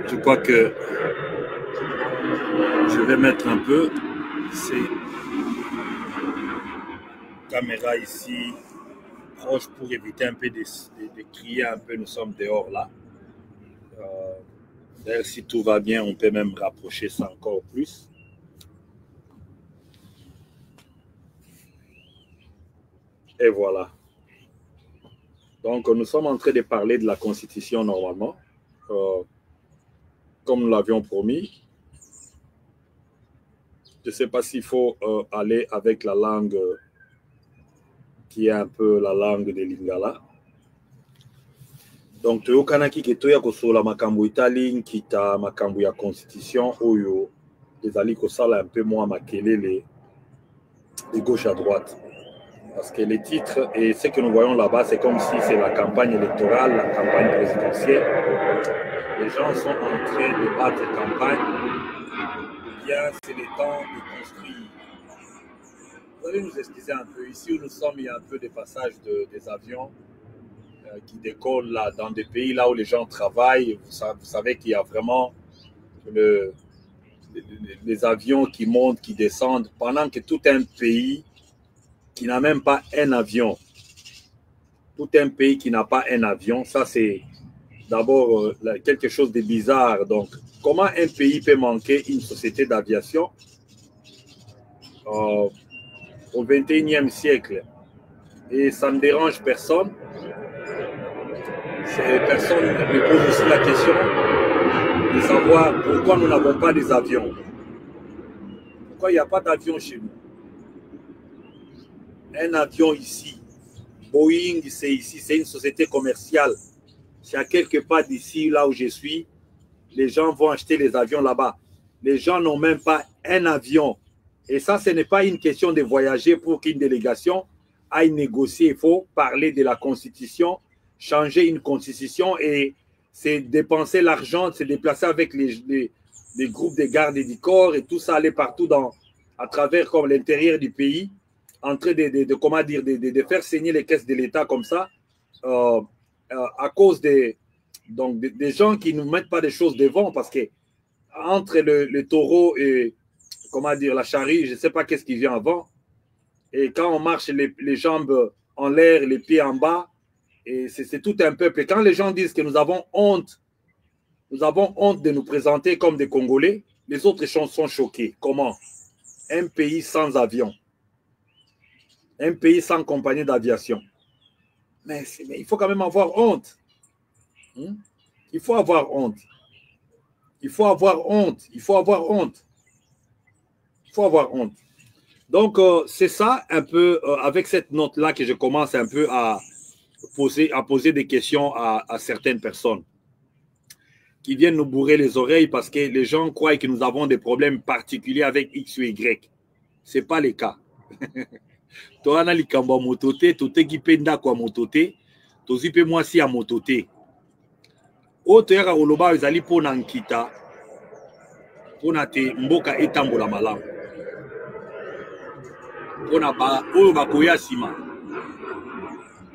Je crois que je vais mettre un peu ces caméras ici proches pour éviter un peu de crier un peu. Nous sommes dehors là. D'ailleurs, si tout va bien, on peut même rapprocher ça encore plus. Et voilà. Donc, nous sommes en train de parler de la Constitution normalement, comme nous l'avions promis. Je ne sais pas s'il faut aller avec la langue qui est un peu la langue de Lingala. Donc, toyokanaki ke toya kosola makambo itali nkita makambo ya Constitution oyo ezali kosala un peu moins makelele de gauche à droite. Parce que les titres et ce que nous voyons là-bas, c'est comme si c'est la campagne électorale, la campagne présidentielle. Les gens sont en train de battre campagne. Eh bien, c'est le temps de construire. Vous allez nous excuser un peu. Ici où nous sommes, il y a un peu de passage des avions qui décollent là, dans des pays là où les gens travaillent. Vous savez qu'il y a vraiment les avions qui montent, qui descendent, pendant que tout un pays qui n'a même pas un avion. Tout un pays qui n'a pas un avion, ça c'est d'abord quelque chose de bizarre. Donc, comment un pays peut manquer une société d'aviation au XXIe siècle? Et ça ne dérange personne. Personne me pose aussi la question de savoir pourquoi nous n'avons pas des avions. Pourquoi il n'y a pas d'avion chez nous? Un avion ici, Boeing, c'est ici, c'est une société commerciale. C'est à quelque part d'ici, là où je suis, les gens vont acheter les avions là-bas. Les gens n'ont même pas un avion. Et ça, ce n'est pas une question de voyager pour qu'une délégation aille négocier. Il faut parler de la Constitution, changer une Constitution et c'est dépenser l'argent, c'est déplacer avec les groupes de gardes et du corps et tout ça, aller partout à travers comme l'intérieur du pays, en train comment dire, de faire saigner les caisses de l'État comme ça, à cause des gens qui ne mettent pas des choses devant, parce que entre le taureau et comment dire, la charrue, je ne sais pas qu'est-ce qui vient avant. Et quand on marche les jambes en l'air, les pieds en bas, et c'est tout un peuple. Et quand les gens disent que nous avons honte de nous présenter comme des Congolais, les autres sont choqués. Comment? Un pays sans avion. Un pays sans compagnie d'aviation. Mais il faut quand même avoir honte. Il faut avoir honte. Il faut avoir honte. Il faut avoir honte. Il faut avoir honte. Donc, c'est ça un peu, avec cette note-là que je commence un peu à poser des questions à certaines personnes qui viennent nous bourrer les oreilles parce que les gens croient que nous avons des problèmes particuliers avec X ou Y. Ce n'est pas le cas. Toana likambo motote, tote ki penda kwa motote, tozi pe mwasi ya motote. Oto yaka oloba ezali pona nkita, pona te mboka etambola malamu. Pona ba oyo bakoya sima.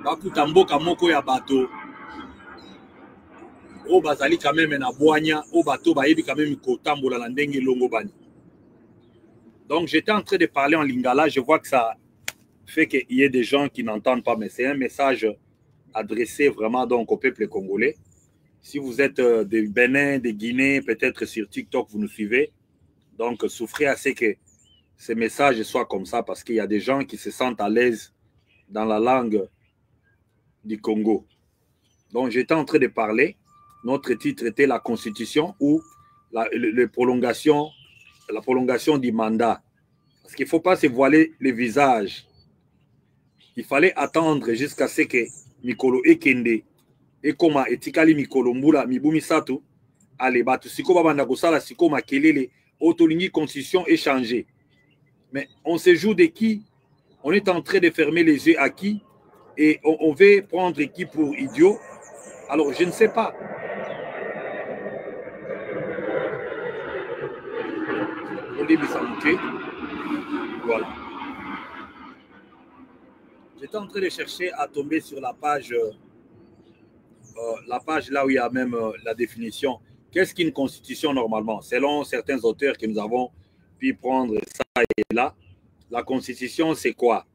Bakuta mboka moko ya bato. O bazali quand même na boanya, o bato bayebi quand même kotambola na ndenge longo bani. Donc j'étais en train de parler en lingala, je vois que ça fait qu'il y ait des gens qui n'entendent pas, mais c'est un message adressé vraiment donc au peuple congolais. Si vous êtes des Bénin, des Guinées, peut-être sur TikTok, vous nous suivez. Donc, souffrez à ce que ces messages soient comme ça parce qu'il y a des gens qui se sentent à l'aise dans la langue du Congo. Donc, j'étais en train de parler. Notre titre était la Constitution ou la prolongation du mandat. Parce qu'il ne faut pas se voiler le visage. Il fallait attendre jusqu'à ce que Mikolo Ekende ekoma etikali Mikolo Mbula Mibumi Sato ale batu siko babanda kosala siko makelele otolingi constitution échangée. Mais on se joue de qui? On est en train de fermer les yeux à qui? Et on veut prendre qui pour idiot? Alors je ne sais pas. Voilà. J'étais en train de chercher à tomber sur la page là où il y a même la définition. Qu'est-ce qu'une constitution normalement? Selon certains auteurs que nous avons pu prendre ça et là, la constitution, c'est quoi?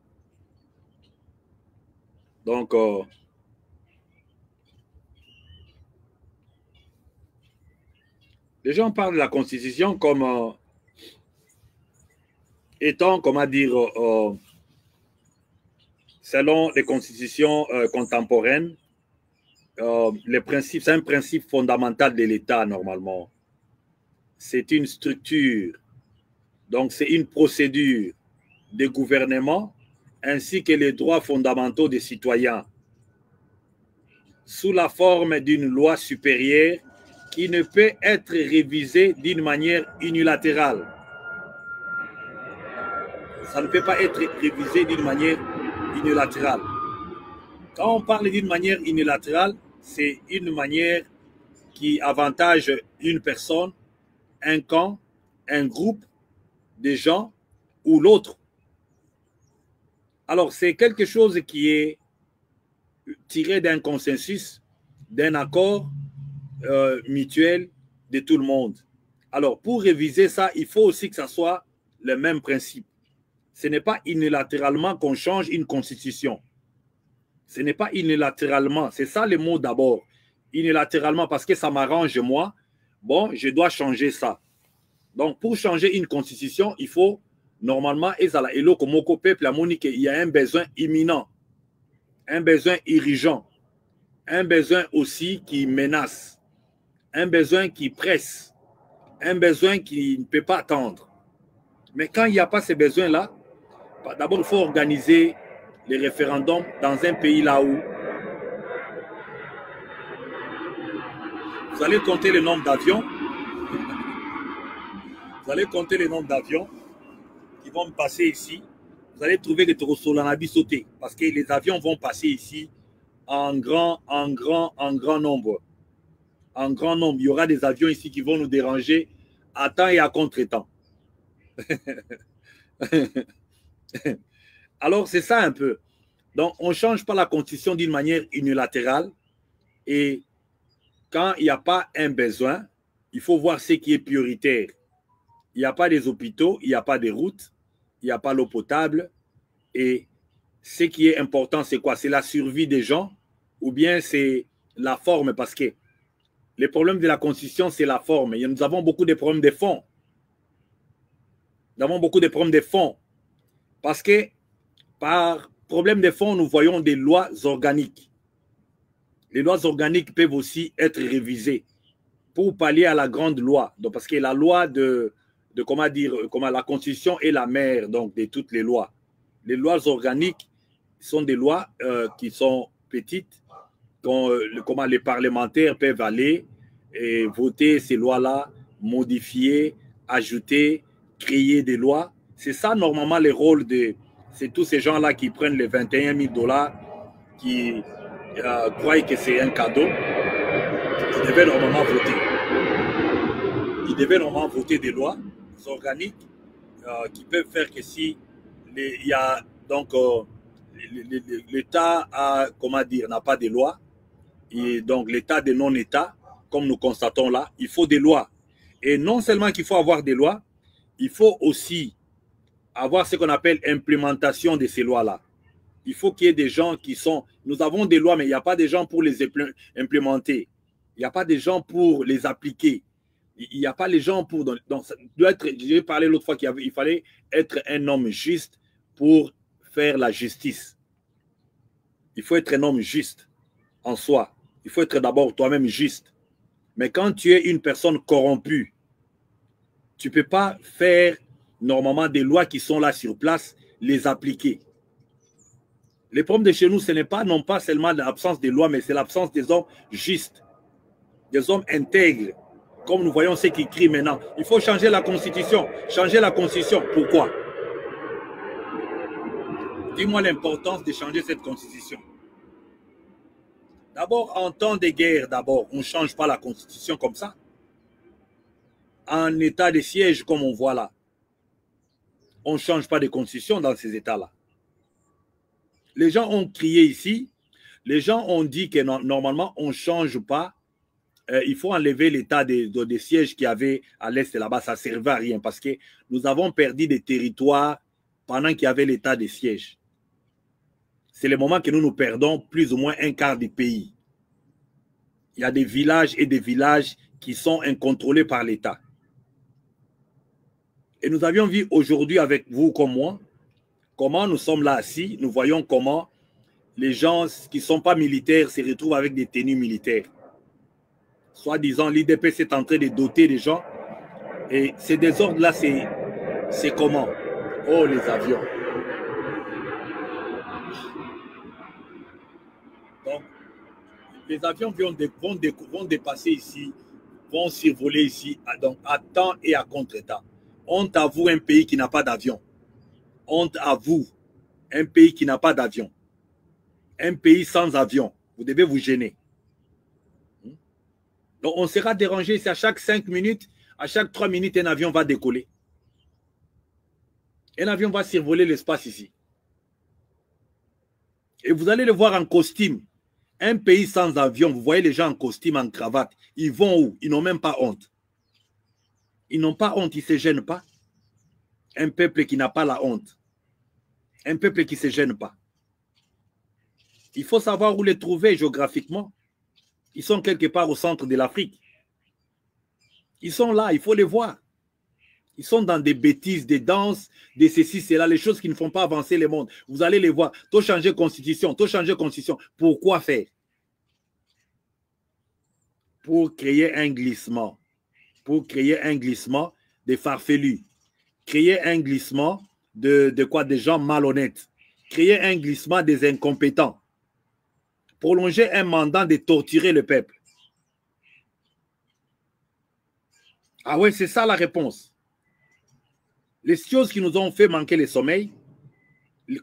Donc, les gens parlent de la constitution comme étant, comment dire, selon les constitutions contemporaines, les principes, c'est un principe fondamental de l'État normalement. C'est une structure, donc c'est une procédure de gouvernement ainsi que les droits fondamentaux des citoyens sous la forme d'une loi supérieure qui ne peut être révisée d'une manière unilatérale. Ça ne peut pas être révisé d'une manière unilatérale. Quand on parle d'une manière unilatérale, c'est une manière qui avantage une personne, un camp, un groupe de gens ou l'autre. Alors, c'est quelque chose qui est tiré d'un consensus, d'un accord mutuel de tout le monde. Alors, pour réviser ça, il faut aussi que ça soit le même principe. Ce n'est pas unilatéralement qu'on change une constitution. Ce n'est pas unilatéralement. C'est ça le mot d'abord. Unilatéralement, parce que ça m'arrange moi. Bon, je dois changer ça. Donc, pour changer une constitution, il faut normalement, il y a un besoin imminent, un besoin urgent, un besoin aussi qui menace, un besoin qui presse, un besoin qui ne peut pas attendre. Mais quand il n'y a pas ces besoins-là, d'abord, il faut organiser les référendums dans un pays là où vous allez compter le nombre d'avions. Vous allez compter le nombre d'avions qui vont passer ici. Vous allez trouver que Torosolanabi sauter parce que les avions vont passer ici en grand nombre. En grand nombre. Il y aura des avions ici qui vont nous déranger à temps et à contre-temps. Alors, c'est ça un peu. Donc, on ne change pas la constitution d'une manière unilatérale. Et quand il n'y a pas un besoin, il faut voir ce qui est prioritaire. Il n'y a pas des hôpitaux, il n'y a pas des routes, il n'y a pas l'eau potable. Et ce qui est important, c'est quoi? C'est la survie des gens ou bien c'est la forme? Parce que le problème de la constitution, c'est la forme. Et nous avons beaucoup de problèmes de fond. Nous avons beaucoup de problèmes de fond. Parce que par problème de fond, nous voyons des lois organiques. Les lois organiques peuvent aussi être révisées pour pallier à la grande loi. Donc, parce que la loi de comment dire, comment la Constitution est la mère donc, de toutes les lois. Les lois organiques sont des lois qui sont petites, comment les parlementaires peuvent aller et voter ces lois-là, modifier, ajouter, créer des lois. C'est ça normalement le rôle de... C'est tous ces gens-là qui prennent les 21 000 $, qui croient que c'est un cadeau. Ils devaient normalement voter. Ils devaient normalement voter des lois organiques qui peuvent faire que si il y a donc l'État a, comment dire, n'a pas de loi, et donc l'État de non-État, comme nous constatons là, il faut des lois. Et non seulement qu'il faut avoir des lois, il faut aussi avoir ce qu'on appelle implémentation de ces lois-là. Il faut qu'il y ait des gens qui sont... Nous avons des lois, mais il n'y a pas des gens pour les implémenter. Il n'y a pas des gens pour les appliquer. Il n'y a pas les gens pour... Donc, j'ai parlé l'autre fois qu'il fallait être un homme juste pour faire la justice. Il faut être un homme juste en soi. Il faut être d'abord toi-même juste. Mais quand tu es une personne corrompue, tu ne peux pas faire normalement des lois qui sont là sur place, les appliquer. Les problèmes de chez nous, ce n'est pas non pas seulement l'absence des lois, mais c'est l'absence des hommes justes, des hommes intègres. Comme nous voyons ce qui crient maintenant. Il faut changer la Constitution. Changer la Constitution. Pourquoi? Dis-moi l'importance de changer cette Constitution. D'abord, en temps de guerre, d'abord, on ne change pas la Constitution comme ça. En état de siège, comme on voit là, on ne change pas de Constitution dans ces états-là. Les gens ont crié ici, les gens ont dit que normalement, on ne change pas il faut enlever l'état des sièges qu'il y avait à l'est là-bas. Ça ne servait à rien parce que nous avons perdu des territoires pendant qu'il y avait l'état des sièges. C'est le moment que nous perdons plus ou moins un quart du pays. Il y a des villages et des villages qui sont incontrôlés par l'État. Et nous avions vu aujourd'hui avec vous comme moi, comment nous sommes là assis, nous voyons comment les gens qui ne sont pas militaires se retrouvent avec des tenues militaires. Soit-disant, l'IDPS est en train de doter les gens. Et ces désordres-là, c'est comment? Oh, les avions. Donc, les avions vont dépasser ici, vont survoler ici, donc à temps et à contre-temps. Honte à vous, un pays qui n'a pas d'avion. Honte à vous, un pays qui n'a pas d'avion. Un pays sans avion. Vous devez vous gêner. Donc, on sera dérangé si à chaque 5 minutes, à chaque 3 minutes, un avion va décoller. Un avion va survoler l'espace ici. Et vous allez le voir en costume. Un pays sans avion, vous voyez les gens en costume, en cravate. Ils vont où? Ils n'ont même pas honte. Ils n'ont pas honte, ils ne se gênent pas. Un peuple qui n'a pas la honte. Un peuple qui ne se gêne pas. Il faut savoir où les trouver géographiquement. Ils sont quelque part au centre de l'Afrique. Ils sont là, il faut les voir. Ils sont dans des bêtises, des danses, des ceci, cela, les choses qui ne font pas avancer le monde. Vous allez les voir. Tout changer constitution, tout changer constitution. Pourquoi faire? Pour créer un glissement. Pour créer un glissement des farfelus. Créer un glissement de quoi? Des gens malhonnêtes. Créer un glissement des incompétents. Prolonger un mandat de torturer le peuple. Ah ouais, c'est ça la réponse. Les choses qui nous ont fait manquer le sommeil,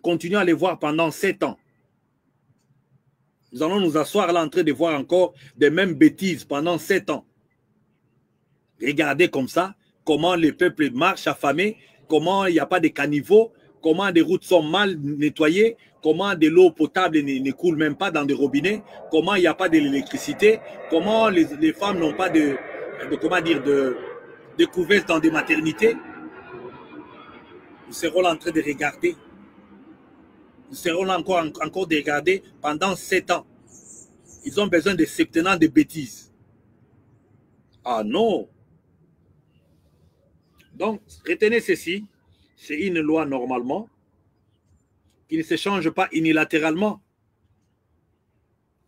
continuons à les voir pendant 7 ans. Nous allons nous asseoir là en train de voir encore des mêmes bêtises pendant 7 ans. Regardez comme ça, comment les peuples marchent affamés, comment il n'y a pas de caniveaux, comment des routes sont mal nettoyées, comment de l'eau potable ne coule même pas dans des robinets, comment il n'y a pas d'électricité, comment les femmes n'ont pas de couvertes dans des maternités. Nous serons là en train de regarder. Nous serons là encore de regarder pendant 7 ans. Ils ont besoin de septennats de bêtises. Ah non! Donc, retenez ceci. C'est une loi normalement qui ne se change pas unilatéralement.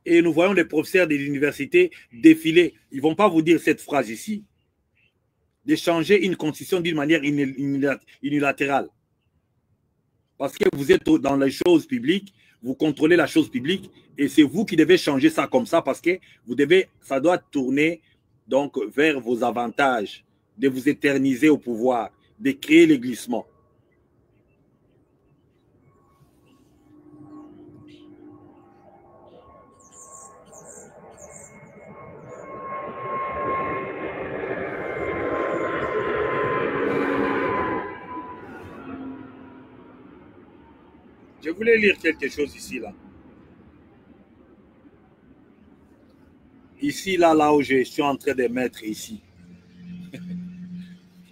Et nous voyons les professeurs de l'université défiler. Ils ne vont pas vous dire cette phrase ici. De changer une constitution d'une manière unilatérale. Parce que vous êtes dans les choses publiques, vous contrôlez la chose publique et c'est vous qui devez changer ça comme ça parce que ça doit tourner donc vers vos avantages, de vous éterniser au pouvoir, de créer les glissements. Je voulais lire quelque chose ici, là. Ici, là où je suis en train de mettre ici.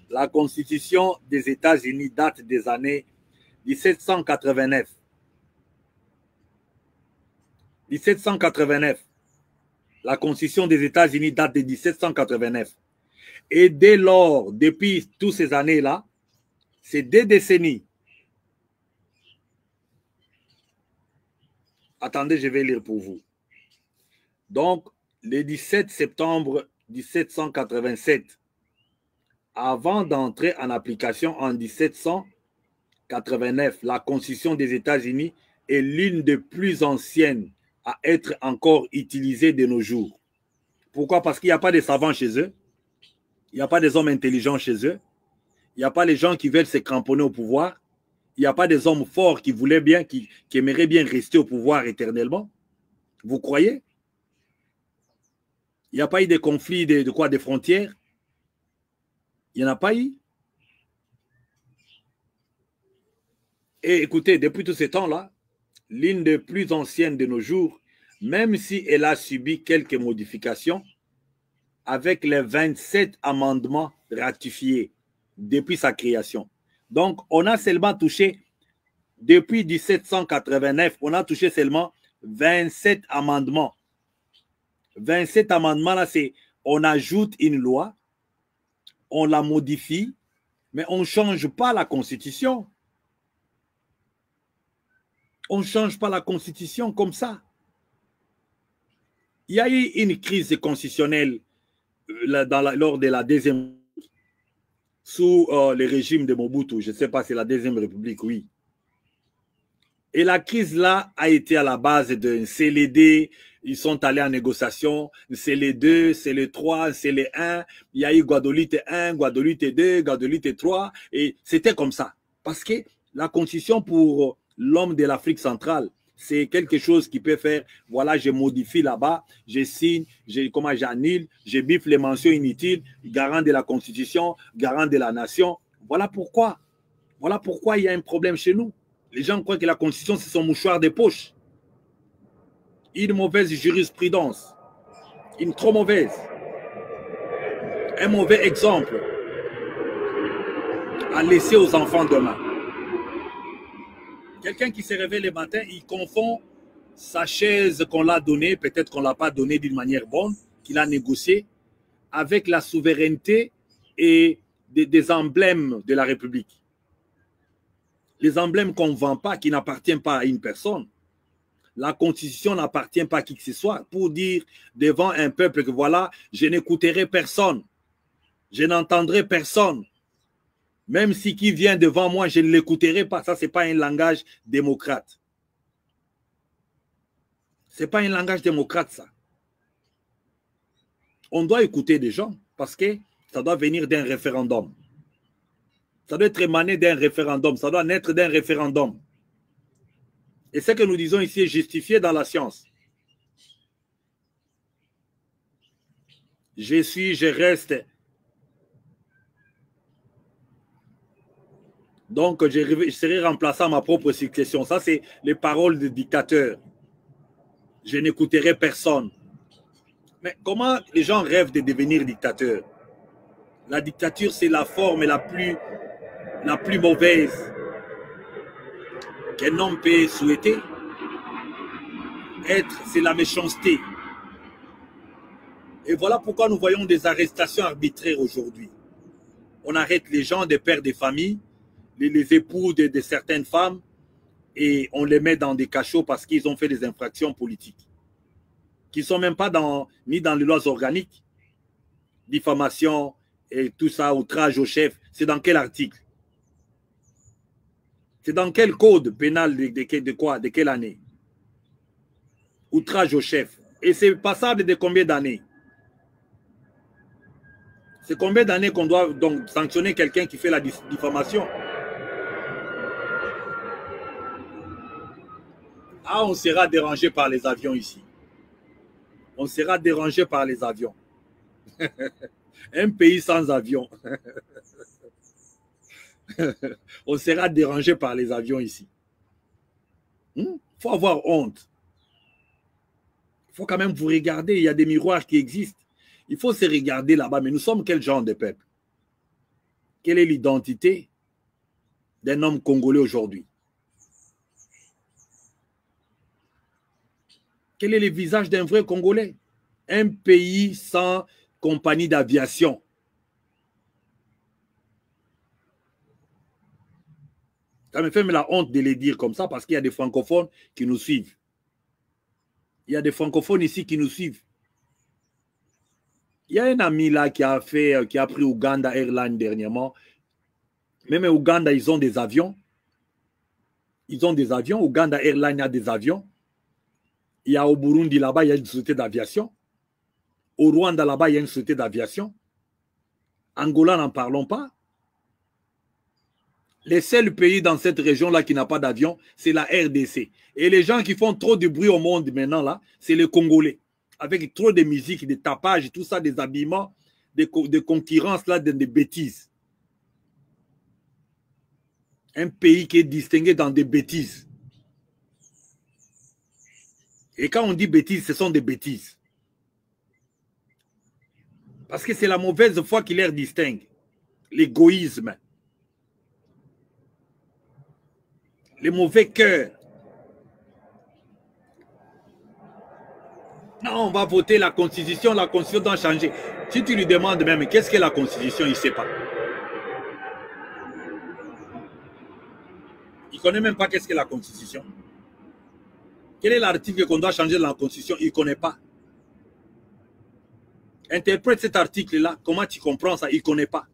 La Constitution des États-Unis date des années 1789. 1789. La Constitution des États-Unis date de 1789. Et dès lors, depuis toutes ces années-là, c'est 2 décennies. Attendez, je vais lire pour vous. Donc, le 17 septembre 1787, avant d'entrer en application en 1789, la Constitution des États-Unis est l'une des plus anciennes à être encore utilisée de nos jours. Pourquoi? Parce qu'il n'y a pas de savants chez eux, il n'y a pas des hommes intelligents chez eux, il n'y a pas les gens qui veulent se cramponner au pouvoir, il n'y a pas des hommes forts qui voulaient bien, qui aimeraient bien rester au pouvoir éternellement. Vous croyez? Il n'y a pas eu de conflits des frontières? Il n'y en a pas eu? Et écoutez, depuis tous ces temps-là, l'une des plus anciennes de nos jours, même si elle a subi quelques modifications, avec les 27 amendements ratifiés depuis sa création. Donc, on a seulement touché, depuis 1789, on a touché seulement 27 amendements. 27 amendements, là, c'est on ajoute une loi, on la modifie, mais on ne change pas la Constitution. On ne change pas la Constitution comme ça. Il y a eu une crise constitutionnelle lors de la deuxième, sous le régime de Mobutu. Je ne sais pas si c'est la deuxième république, oui. Et la crise là a été à la base d'un CLD. Ils sont allés en négociation. C'est les 2, c'est les 3, c'est les 1. Il y a eu Guadeloupe 1, Guadeloupe 2, Guadeloupe 3. Et c'était comme ça. Parce que la constitution pour l'homme de l'Afrique centrale, c'est quelque chose qui peut faire, voilà, je modifie là-bas, je signe, j'annule, je biffe les mentions inutiles, garant de la constitution, garant de la nation. Voilà pourquoi il y a un problème chez nous. Les gens croient que la constitution, c'est son mouchoir de poche. Une mauvaise jurisprudence. Une trop mauvaise. Un mauvais exemple à laisser aux enfants demain. Quelqu'un qui se réveille le matin, il confond sa chaise qu'on l'a donnée, peut-être qu'on ne l'a pas donnée d'une manière bonne, qu'il a négociée, avec la souveraineté et des emblèmes de la République. Les emblèmes qu'on ne vend pas, qui n'appartiennent pas à une personne. La Constitution n'appartient pas à qui que ce soit pour dire devant un peuple que voilà, je n'écouterai personne, je n'entendrai personne. Même si qui vient devant moi, je ne l'écouterai pas. Ça, ce n'est pas un langage démocrate. Ce n'est pas un langage démocrate, ça. On doit écouter des gens parce que ça doit venir d'un référendum. Ça doit être émané d'un référendum. Ça doit naître d'un référendum. Et ce que nous disons ici est justifié dans la science. Je reste. Donc, je serai remplaçant à ma propre succession. Ça, c'est les paroles de dictateur. Je n'écouterai personne. Mais comment les gens rêvent de devenir dictateurs? La dictature, c'est la forme la plus mauvaise qu'un homme peut souhaiter. Être, c'est la méchanceté. Et voilà pourquoi nous voyons des arrestations arbitraires aujourd'hui. On arrête les gens, des pères de famille, les époux de certaines femmes, et on les met dans des cachots parce qu'ils ont fait des infractions politiques, qui ne sont même pas ni dans les lois organiques. Diffamation et tout ça, outrage au chef, c'est dans quel article? C'est dans quel code pénal de quoi? De quelle année? Outrage au chef. Et c'est passable de combien d'années? C'est combien d'années qu'on doit donc sanctionner quelqu'un qui fait la diffamation? Ah, on sera dérangé par les avions ici. On sera dérangé par les avions. Un pays sans avion. On sera dérangé par les avions ici. Il faut avoir honte. Il faut quand même vous regarder. Il y a des miroirs qui existent. Il faut se regarder là-bas. Mais nous sommes quel genre de peuple? Quelle est l'identité d'un homme congolais aujourd'hui? Quel est le visage d'un vrai Congolais? Un pays sans compagnie d'aviation. Ça me fait la honte de les dire comme ça parce qu'il y a des francophones qui nous suivent. Il y a des francophones ici qui nous suivent. Il y a un ami là qui a pris Uganda Airlines dernièrement. Même Uganda, ils ont des avions. Ils ont des avions. Uganda Airlines a des avions. Il y a au Burundi, là-bas, il y a une société d'aviation. Au Rwanda, là-bas, il y a une société d'aviation. Angola, n'en parlons pas. Les seuls pays dans cette région-là qui n'a pas d'avion, c'est la RDC. Et les gens qui font trop de bruit au monde maintenant, là, c'est les Congolais. Avec trop de musique, des tapages, tout ça, des habillements, des concurrences, là, des bêtises. Un pays qui est distingué dans des bêtises. Et quand on dit bêtises, ce sont des bêtises. Parce que c'est la mauvaise foi qui les distingue. L'égoïsme. Les mauvais cœurs. Non, on va voter la constitution doit changer. Si tu lui demandes même, qu'est-ce que la constitution, il ne sait pas. Il ne connaît même pas qu'est-ce que la constitution. Quel est l'article qu'on doit changer dans la constitution? Il ne connaît pas. Interprète cet article-là. Comment tu comprends ça? Il ne connaît pas.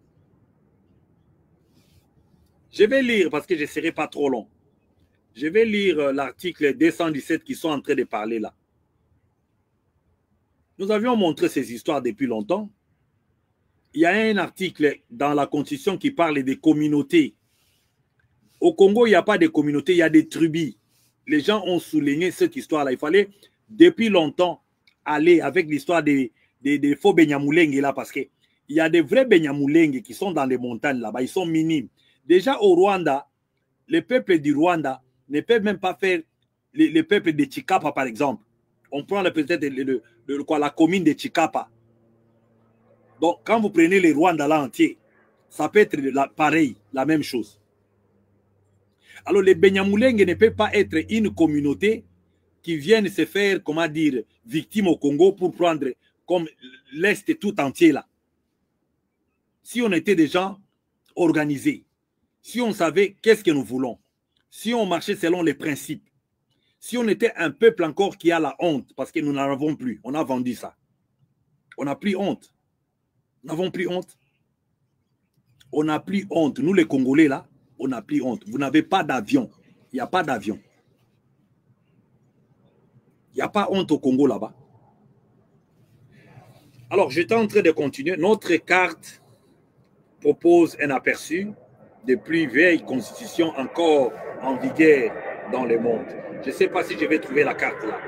Je vais lire parce que je ne serai pas trop long. Je vais lire l'article 217 qui sont en train de parler là. Nous avions montré ces histoires depuis longtemps. Il y a un article dans la Constitution qui parle des communautés. Au Congo, il n'y a pas de communautés, il y a des tribus. Les gens ont souligné cette histoire-là. Il fallait, depuis longtemps, aller avec l'histoire des faux Benyamulenge là, parce qu'il y a des vrais Benyamulenge qui sont dans les montagnes là-bas. Ils sont minimes. Déjà au Rwanda, les peuples du Rwanda ne peuvent même pas faire les peuples de Chikapa, par exemple. On prend peut-être la commune de Chikapa. Donc, quand vous prenez les Rwanda là entier, ça peut être pareil, la même chose. Alors, les Benyamulenge ne peuvent pas être une communauté qui viennent se faire, comment dire, victime au Congo pour prendre comme l'Est tout entier là. Si on était des gens organisés, si on savait qu'est-ce que nous voulons, si on marchait selon les principes, si on était un peuple encore qui a la honte, parce que nous n'en avons plus, on a vendu ça. On n'a plus honte. Nous n'avons plus honte. On n'a plus honte. Nous les Congolais là, on n'a plus honte. Vous n'avez pas d'avion. Il n'y a pas d'avion. Il n'y a pas honte au Congo là-bas. Alors, j'étais en train de continuer. Notre carte propose un aperçu des plus vieilles constitutions encore en vigueur dans le monde. Je ne sais pas si je vais trouver la carte là.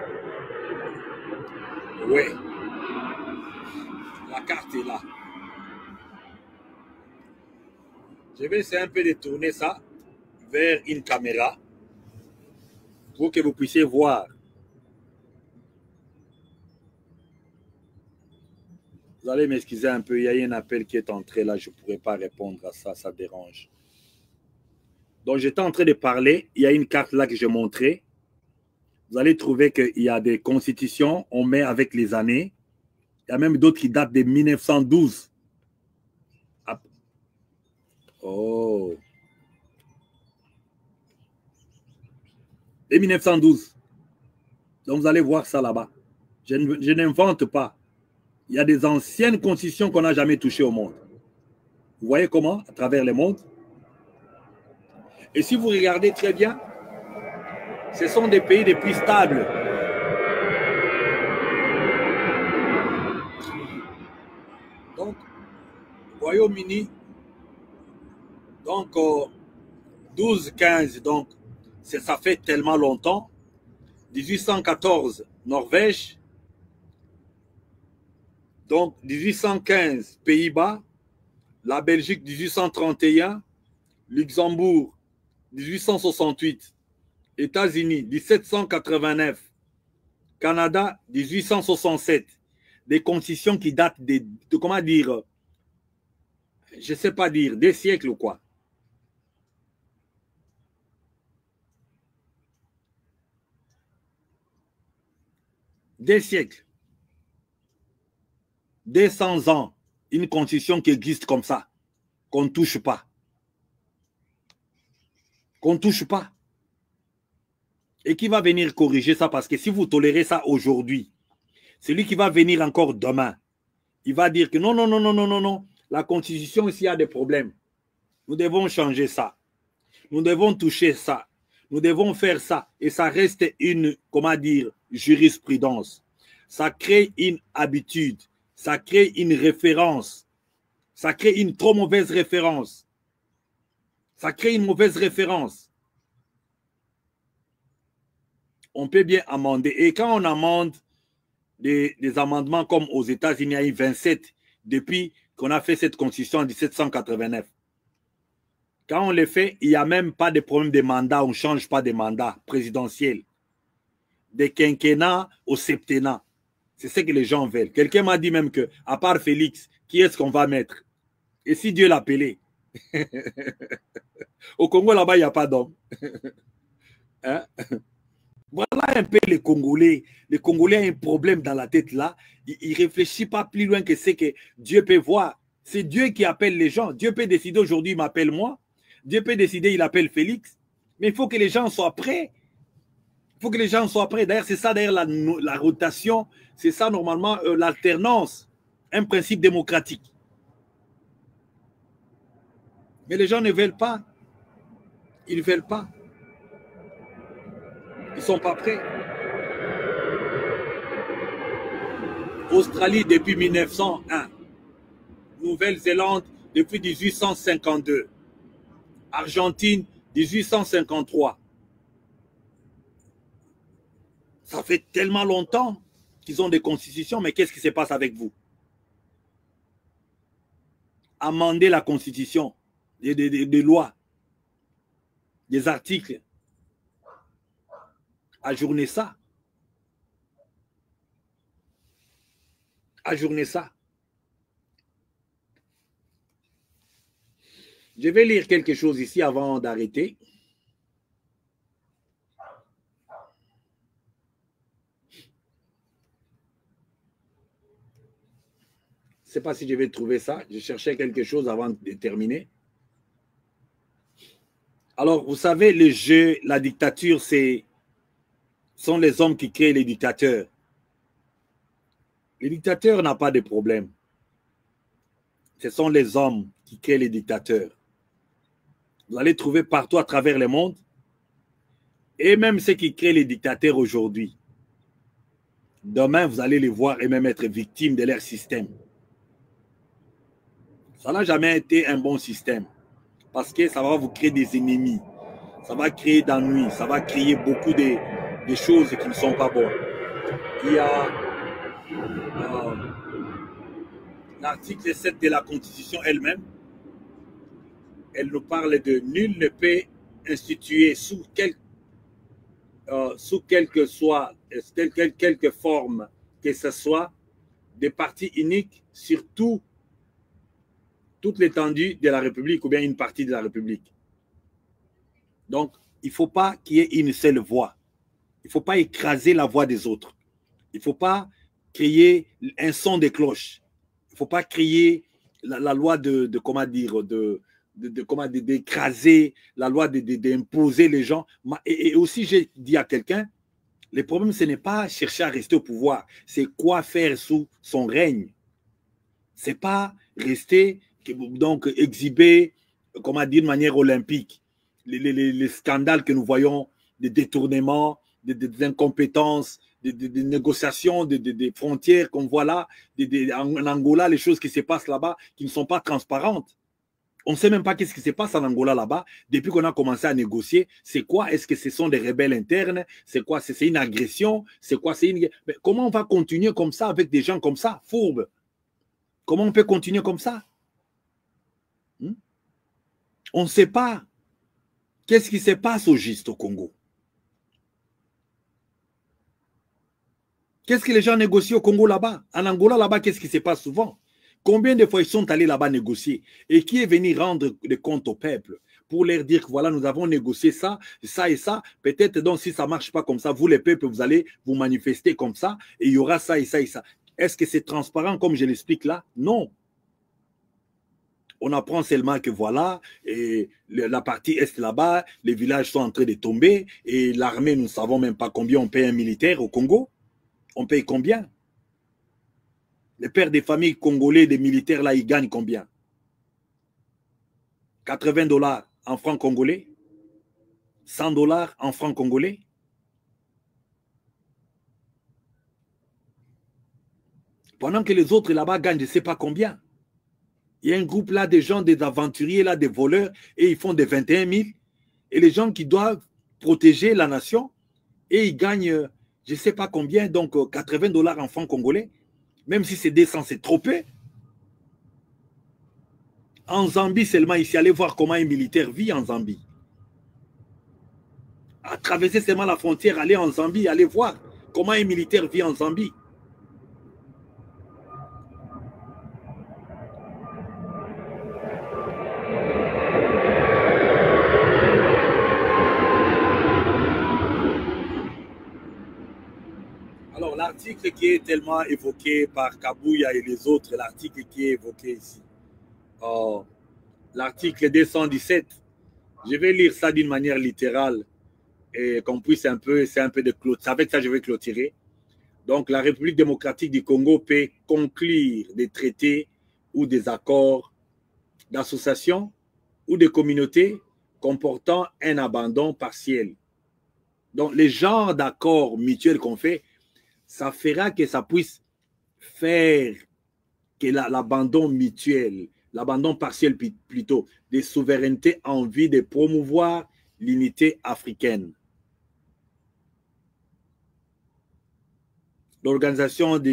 Oui. La carte est là. Je vais essayer un peu de tourner ça vers une caméra pour que vous puissiez voir. Vous allez m'excuser un peu, il y a un appel qui est entré là, je ne pourrais pas répondre à ça, ça dérange. Donc j'étais en train de parler, il y a une carte là que j'ai montrée. Vous allez trouver qu'il y a des constitutions, on met avec les années. Il y a même d'autres qui datent de 1912. Oh. De 1912. Donc vous allez voir ça là-bas. Je n'invente pas. Il y a des anciennes constitutions qu'on n'a jamais touchées au monde. Vous voyez comment? À travers le monde. Et si vous regardez très bien, ce sont des pays les plus stables. Donc, Royaume-Uni, donc 12-15, donc ça fait tellement longtemps. 1814, Norvège. Donc 1815, Pays-Bas. La Belgique, 1831. Luxembourg, 1868. États-Unis, 1789. Canada, 1867. Des constitutions qui datent de comment dire, je ne sais pas dire, des siècles ou quoi. Des siècles. 200 ans. Une constitution qui existe comme ça. Qu'on ne touche pas. Qu'on ne touche pas. Et qui va venir corriger ça? Parce que si vous tolérez ça aujourd'hui, celui qui va venir encore demain, il va dire que non, non, non, non, non, non, non. La constitution, s'il y a des problèmes, nous devons changer ça. Nous devons toucher ça. Nous devons faire ça. Et ça reste une, comment dire, jurisprudence. Ça crée une habitude. Ça crée une référence. Ça crée une trop mauvaise référence. Ça crée une mauvaise référence. On peut bien amender. Et quand on amende des amendements comme aux États-Unis, il y a eu 27 depuis qu'on a fait cette constitution en 1789. Quand on le fait, il n'y a même pas de problème de mandat. On ne change pas de mandat présidentiel. Des quinquennats au septennat. C'est ce que les gens veulent. Quelqu'un m'a dit même que, à part Félix, qui est-ce qu'on va mettre? Et si Dieu l'appelait? Au Congo, là-bas, il n'y a pas d'homme. Hein? Voilà un peu les Congolais. Les Congolais ont un problème dans la tête là. Ils ne réfléchissent pas plus loin que ce que Dieu peut voir. C'est Dieu qui appelle les gens. Dieu peut décider aujourd'hui, il m'appelle moi. Dieu peut décider, il appelle Félix. Mais il faut que les gens soient prêts. Il faut que les gens soient prêts. D'ailleurs, c'est ça, d'ailleurs, la rotation. C'est ça, normalement, l'alternance. Un principe démocratique. Mais les gens ne veulent pas. Ils ne veulent pas. Ils ne sont pas prêts. Australie depuis 1901. Nouvelle-Zélande depuis 1852. Argentine 1853. Ça fait tellement longtemps qu'ils ont des constitutions, mais qu'est-ce qui se passe avec vous? Amender la constitution, des lois, des articles, ajourner ça. Ajourner ça. Je vais lire quelque chose ici avant d'arrêter. Je ne sais pas si je vais trouver ça. Je cherchais quelque chose avant de terminer. Alors, vous savez, le jeu, la dictature, sont les hommes qui créent les dictateurs. Les dictateurs n'ont pas de problème. Ce sont les hommes qui créent les dictateurs. Vous allez trouver partout à travers le monde. Et même ceux qui créent les dictateurs aujourd'hui. Demain, vous allez les voir et même être victimes de leur système. Ça n'a jamais été un bon système. Parce que ça va vous créer des ennemis. Ça va créer d'ennuis. Ça va créer beaucoup de choses qui ne sont pas bonnes. Il y a l'article 7 de la Constitution elle-même. Elle nous parle de nul ne peut instituer sous quelque forme que ce soit des partis uniques sur toute l'étendue de la République ou bien une partie de la République. Donc, il ne faut pas qu'il y ait une seule voix. Il ne faut pas écraser la voix des autres. Il ne faut pas créer un son de cloche. Il ne faut pas créer la loi d'écraser, la loi d'imposer les gens. Et aussi, j'ai dit à quelqu'un, le problème, ce n'est pas chercher à rester au pouvoir, c'est quoi faire sous son règne. Ce n'est pas rester, donc exhiber, de manière olympique, les scandales que nous voyons, des détournements, des incompétences, des négociations, des frontières qu'on voit là, en Angola, les choses qui se passent là-bas, qui ne sont pas transparentes. On ne sait même pas qu'est-ce qui se passe en Angola là-bas. Depuis qu'on a commencé à négocier, c'est quoi? Est-ce que ce sont des rebelles internes? C'est quoi? C'est une agression? C'est quoi? Mais comment on va continuer comme ça avec des gens comme ça, fourbes? Comment on peut continuer comme ça? On ne sait pas. Qu'est-ce qui se passe au juste au Congo? Qu'est-ce que les gens négocient au Congo là-bas? En Angola là-bas, qu'est-ce qui se passe souvent? Combien de fois ils sont allés là-bas négocier? Et qui est venu rendre des comptes au peuple pour leur dire que voilà, nous avons négocié ça, ça et ça. Peut-être donc si ça ne marche pas comme ça, vous les peuples, vous allez vous manifester comme ça et il y aura ça et ça et ça. Est-ce que c'est transparent comme je l'explique là? Non. On apprend seulement que voilà, et la partie est là-bas, les villages sont en train de tomber et l'armée, nous ne savons même pas combien on paye un militaire au Congo. On paye combien? Les pères des familles congolais, des militaires, là, ils gagnent combien? 80 $ en francs congolais? 100 $ en francs congolais? Pendant que les autres là-bas gagnent je ne sais pas combien. Il y a un groupe là, des gens, des aventuriers, là, des voleurs, et ils font des 21 000. Et les gens qui doivent protéger la nation, et ils gagnent je ne sais pas combien, donc 80 $ en francs congolais. Même si c'est 200, c'est trop peu. En Zambie seulement, ici, allez voir comment un militaire vit en Zambie. À traverser seulement la frontière, aller en Zambie, allez voir comment un militaire vit en Zambie. l'article qui est tellement évoqué par Kabouya et les autres, l'article qui est évoqué ici, l'article 217, je vais lire ça d'une manière littérale et qu'on puisse c'est un peu de clôture. Avec ça, je vais clôturer. Donc, la République démocratique du Congo peut conclure des traités ou des accords d'association ou de communautés comportant un abandon partiel. Donc, les genres d'accords mutuels qu'on fait, ça fera que ça puisse faire que l'abandon mutuel, l'abandon partiel plutôt, des souverainetés en vue de promouvoir l'unité africaine. L'organisation de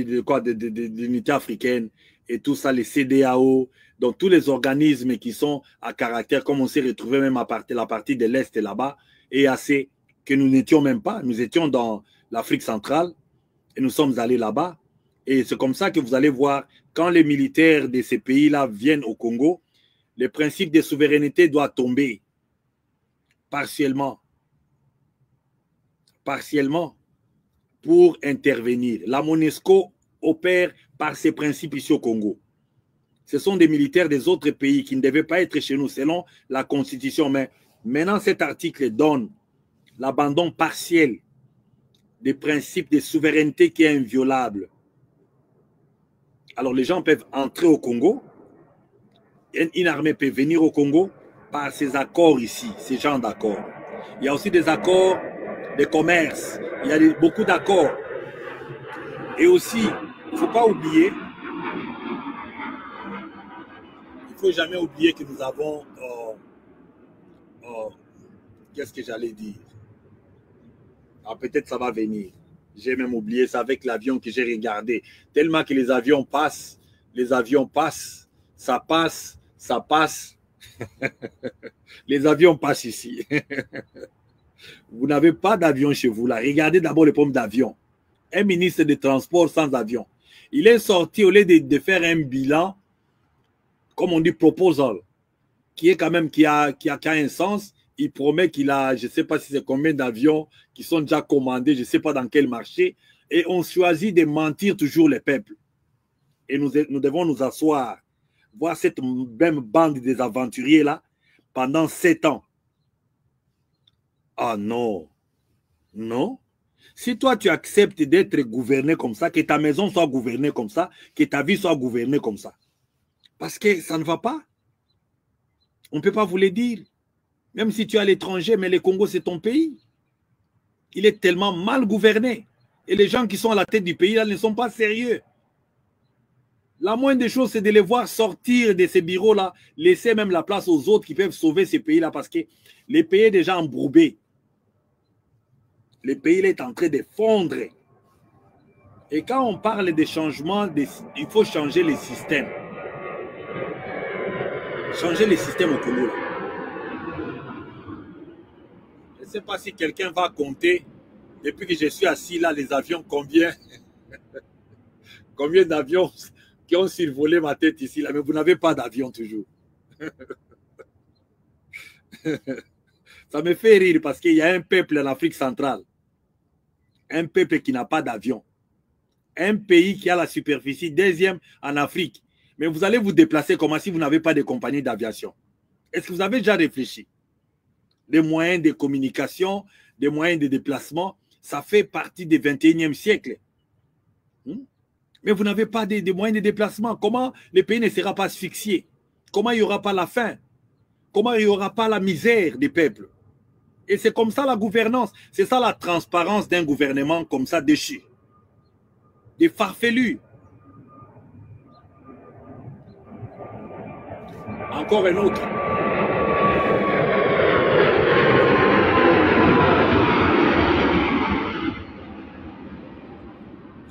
l'unité africaine et tout ça, les CEDEAO, donc tous les organismes qui sont à caractère, comme on s'est retrouvé même à la partie de l'Est là-bas, et assez que nous n'étions même pas. Nous étions dans l'Afrique centrale et nous sommes allés là-bas. Et c'est comme ça que vous allez voir, quand les militaires de ces pays-là viennent au Congo, le principe de souveraineté doit tomber partiellement. Partiellement pour intervenir. La MONUSCO opère par ses principes ici au Congo. Ce sont des militaires des autres pays qui ne devaient pas être chez nous selon la Constitution. Mais maintenant, cet article donne l'abandon partiel des principes de souveraineté qui est inviolable. Alors, les gens peuvent entrer au Congo. Une armée peut venir au Congo par ces accords ici, ces genres d'accords. Il y a aussi des accords de commerce. Il y a beaucoup d'accords. Et aussi, il ne faut pas oublier, il ne faut jamais oublier que nous avons... qu'est-ce que j'allais dire? Ah, peut-être ça va venir. J'ai même oublié ça avec l'avion que j'ai regardé. Tellement que les avions passent, ça passe, ça passe. Les avions passent ici. Vous n'avez pas d'avion chez vous là. Regardez d'abord les pommes d'avion. Un ministre des Transports sans avion. Il est sorti au lieu de faire un bilan, comme on dit proposal, qui est quand même qui a un sens. Il promet qu'il a, je ne sais pas si c'est combien d'avions qui sont déjà commandés, je ne sais pas dans quel marché. Et on choisit de mentir toujours les peuples. Et nous devons nous asseoir, voir cette même bande des aventuriers là pendant 7 ans. Ah non, non. Si toi tu acceptes d'être gouverné comme ça, que ta maison soit gouvernée comme ça, que ta vie soit gouvernée comme ça, parce que ça ne va pas. On ne peut pas vous le dire. Même si tu es à l'étranger, mais le Congo c'est ton pays. Il est tellement mal gouverné. Et les gens qui sont à la tête du pays là ne sont pas sérieux. La moindre des choses, c'est de les voir sortir de ces bureaux-là, laisser même la place aux autres qui peuvent sauver ces pays-là, parce que les pays sont déjà embourbés. Le pays est en train de fondre. Et quand on parle des changements, il faut changer les systèmes. Changer les systèmes au Congo. Je ne sais pas si quelqu'un va compter, depuis que je suis assis là, les avions, combien d'avions qui ont survolé ma tête ici là, mais vous n'avez pas d'avion toujours. Ça me fait rire parce qu'il y a un peuple en Afrique centrale. Un peuple qui n'a pas d'avion. Un pays qui a la superficie deuxième en Afrique. Mais vous allez vous déplacer comment si vous n'avez pas de compagnie d'aviation? Est-ce que vous avez déjà réfléchi? Des moyens de communication, des moyens de déplacement, ça fait partie du 21e siècle. Mais vous n'avez pas de moyens de déplacement. Comment le pays ne sera pas asphyxié? Comment il n'y aura pas la faim? Comment il n'y aura pas la misère des peuples? Et c'est comme ça la gouvernance. C'est ça la transparence d'un gouvernement comme ça déchu. Des farfelus. Encore un autre.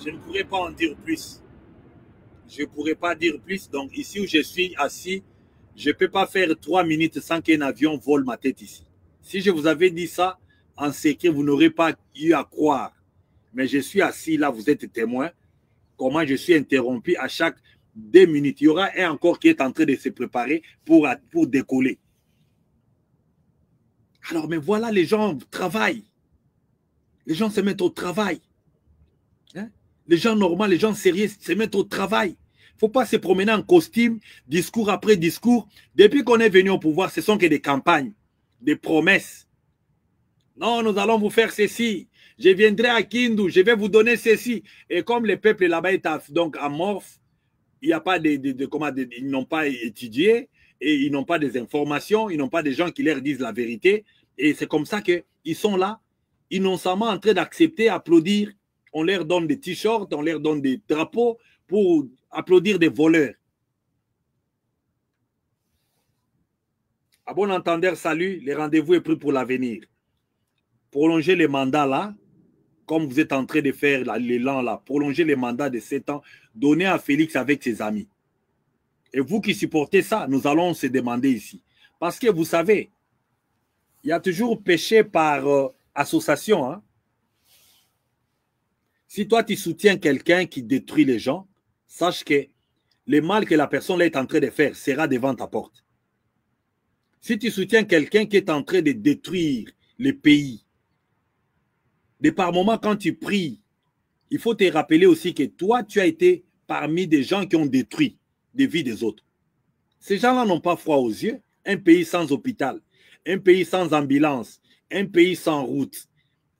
Je ne pourrais pas en dire plus. Je ne pourrais pas dire plus. Donc ici où je suis assis, je ne peux pas faire 3 minutes sans qu'un avion vole ma tête ici. Si je vous avais dit ça, en secret, vous n'aurez pas eu à croire. Mais je suis assis là, vous êtes témoin. Comment je suis interrompu à chaque 2 minutes. Il y aura un encore qui est en train de se préparer pour décoller. Alors, mais voilà, les gens travaillent. Les gens se mettent au travail. Hein? Les gens normaux, les gens sérieux se mettent au travail. Il ne faut pas se promener en costume, discours après discours. Depuis qu'on est venu au pouvoir, ce sont que des campagnes, des promesses. Non, nous allons vous faire ceci. Je viendrai à Kindu, je vais vous donner ceci. Et comme le peuple là-bas est donc amorphe, il n'y a pas ils n'ont pas étudié et ils n'ont pas des informations, ils n'ont pas des gens qui leur disent la vérité. Et c'est comme ça qu'ils sont là, innocemment en train d'accepter, applaudir. On leur donne des t-shirts, on leur donne des drapeaux pour applaudir des voleurs. À bon entendeur, salut, le rendez-vous est pris pour l'avenir. Prolonger les mandats là, comme vous êtes en train de faire l'élan là, prolonger les mandats de 7 ans, donner à Félix avec ses amis. Et vous qui supportez ça, nous allons se demander ici. Parce que vous savez, il y a toujours péché par association. Hein? Si toi, tu soutiens quelqu'un qui détruit les gens, sache que le mal que la personne là est en train de faire sera devant ta porte. Si tu soutiens quelqu'un qui est en train de détruire le pays, de par moment, quand tu pries, il faut te rappeler aussi que toi, tu as été parmi des gens qui ont détruit des vies des autres. Ces gens-là n'ont pas froid aux yeux. Un pays sans hôpital, un pays sans ambulance, un pays sans route,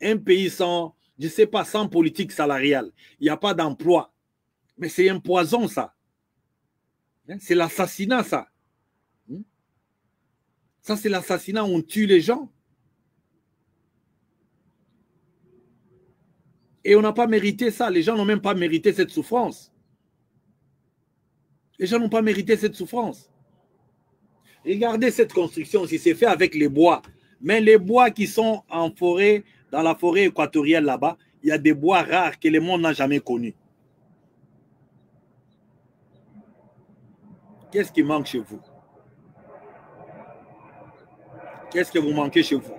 un pays sans, je ne sais pas, sans politique salariale. Il n'y a pas d'emploi. Mais c'est un poison, ça. C'est l'assassinat, ça. Ça, c'est l'assassinat, on tue les gens. Et on n'a pas mérité ça. Les gens n'ont même pas mérité cette souffrance. Les gens n'ont pas mérité cette souffrance. Regardez cette construction, si c'est fait avec les bois. Mais les bois qui sont en forêt, dans la forêt équatoriale là-bas, il y a des bois rares que le monde n'a jamais connus. Qu'est-ce qui manque chez vous? Qu'est-ce que vous manquez chez vous?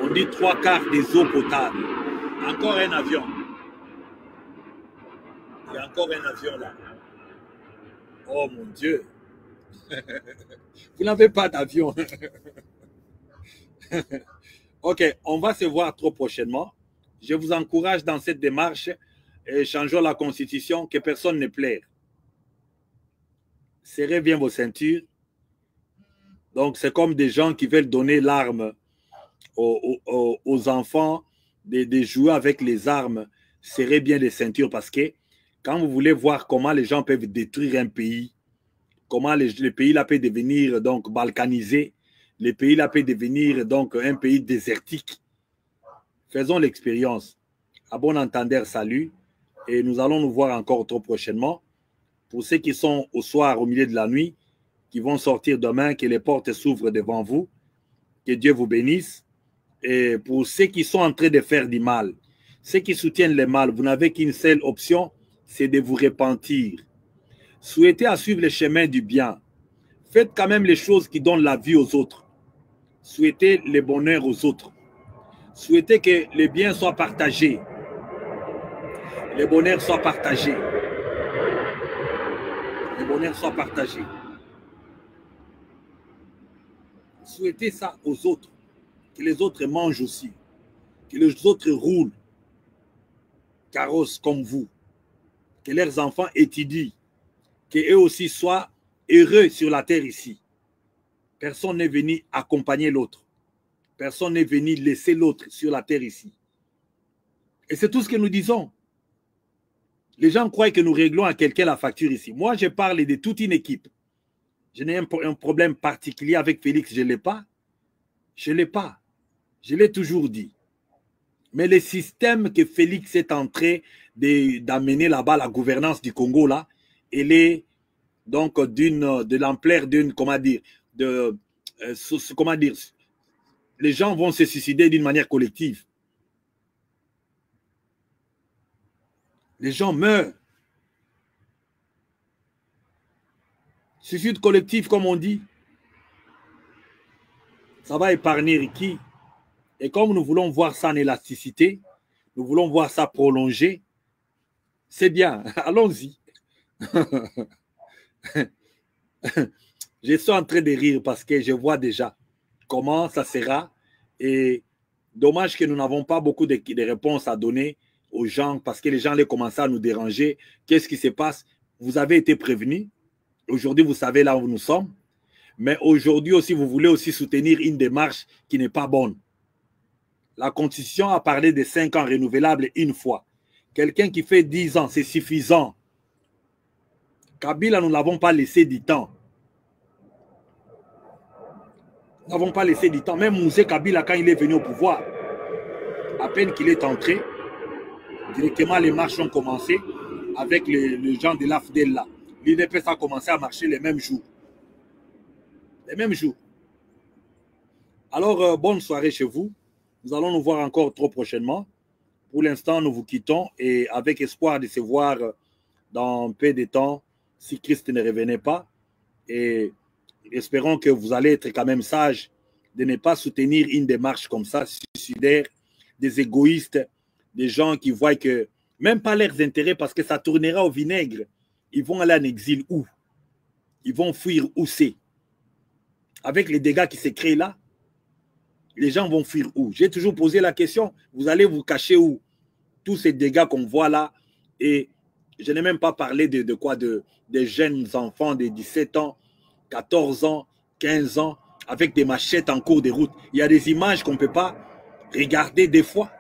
On dit 3/4 des eaux potables. Encore un avion. Il y a encore un avion là. Oh mon Dieu. Vous n'avez pas d'avion. Ok, on va se voir trop prochainement. Je vous encourage dans cette démarche et changeons la constitution, que personne ne plaire. Serrez bien vos ceintures. Donc, c'est comme des gens qui veulent donner l'arme aux enfants, de jouer avec les armes. Serrez bien les ceintures parce que quand vous voulez voir comment les gens peuvent détruire un pays, comment le pays là peut devenir donc balkanisé, le pays là peut devenir donc un pays désertique. Faisons l'expérience. À bon entendeur, salut. Et nous allons nous voir encore trop prochainement. Pour ceux qui sont au soir, au milieu de la nuit, qui vont sortir demain, que les portes s'ouvrent devant vous. Que Dieu vous bénisse. Et pour ceux qui sont en train de faire du mal, ceux qui soutiennent le mal, vous n'avez qu'une seule option, c'est de vous repentir. Souhaitez à suivre le chemin du bien. Faites quand même les choses qui donnent la vie aux autres. Souhaitez le bonheur aux autres. Souhaitez que le bien soit partagé. Le bonheur soit partagé. Le bonheur soit partagé. Souhaitez ça aux autres. Que les autres mangent aussi. Que les autres roulent. Carrossent comme vous. Que leurs enfants étudient. Qu'eux aussi soient heureux sur la terre ici. Personne n'est venu accompagner l'autre. Personne n'est venu laisser l'autre sur la terre ici. Et c'est tout ce que nous disons. Les gens croient que nous réglons à quelqu'un la facture ici. Moi, je parle de toute une équipe. Je n'ai un problème particulier avec Félix, je ne l'ai pas. Je ne l'ai pas. Je l'ai toujours dit. Mais le système que Félix est en train d'amener là-bas, la gouvernance du Congo, là, elle est donc de l'ampleur d'une, comment dire, les gens vont se suicider d'une manière collective. Les gens meurent. Suicide collectif, comme on dit. Ça va épargner qui? Et comme nous voulons voir ça en élasticité, nous voulons voir ça prolongé, c'est bien, allons-y. Je suis en train de rire parce que je vois déjà comment ça sera Et dommage que nous n'avons pas beaucoup de réponses à donner aux gens parce que les gens allaient commencer à nous déranger. Qu'est-ce qui se passe? Vous avez été prévenus. Aujourd'hui, vous savez là où nous sommes. Mais aujourd'hui aussi, vous voulez aussi soutenir une démarche qui n'est pas bonne. La Constitution a parlé de 5 ans renouvelables une fois. Quelqu'un qui fait 10 ans, c'est suffisant. Kabila, nous n'avons pas laissé du temps. Nous n'avons pas laissé du temps. Même Mouzé Kabila, quand il est venu au pouvoir, à peine qu'il est entré, directement les marches ont commencé avec les gens de l'AFDEL là. L'IDPS a commencé à marcher les mêmes jours. Les mêmes jours. Alors, bonne soirée chez vous. Nous allons nous voir encore trop prochainement. Pour l'instant, nous vous quittons et avec espoir de se voir dans peu de temps si Christ ne revenait pas. Et espérons que vous allez être quand même sage de ne pas soutenir une démarche comme ça, suicidaire, des égoïstes, des gens qui voient que même pas leurs intérêts parce que ça tournera au vinaigre. Ils vont aller en exil où? Ils vont fuir où c'est? Avec les dégâts qui se créent là, les gens vont fuir où? J'ai toujours posé la question, vous allez vous cacher où? Tous ces dégâts qu'on voit là, et je n'ai même pas parlé de quoi? Des jeunes enfants de 17 ans, 14 ans, 15 ans, avec des machettes en cours de route. Il y a des images qu'on ne peut pas regarder des fois.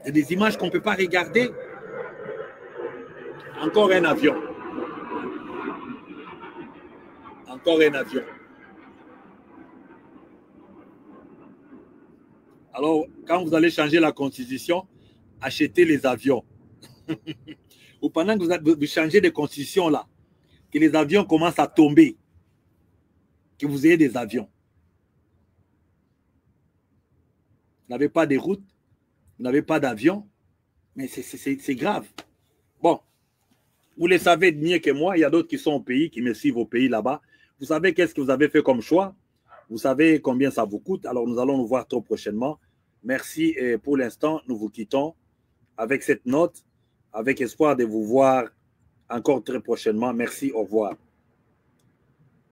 Il y a des images qu'on ne peut pas regarder. Encore un avion. Encore un avion. Alors, quand vous allez changer la constitution, achetez les avions. Ou pendant que vous changez de constitution là, que les avions commencent à tomber, que vous ayez des avions. Vous n'avez pas de route, vous n'avez pas d'avion, mais c'est grave. Bon, vous le savez mieux que moi, il y a d'autres qui sont au pays, qui me suivent au pays là-bas. Vous savez qu'est-ce que vous avez fait comme choix? Vous savez combien ça vous coûte. Alors, nous allons nous voir trop prochainement. Merci et pour l'instant, nous vous quittons avec cette note, avec espoir de vous voir encore très prochainement. Merci, au revoir.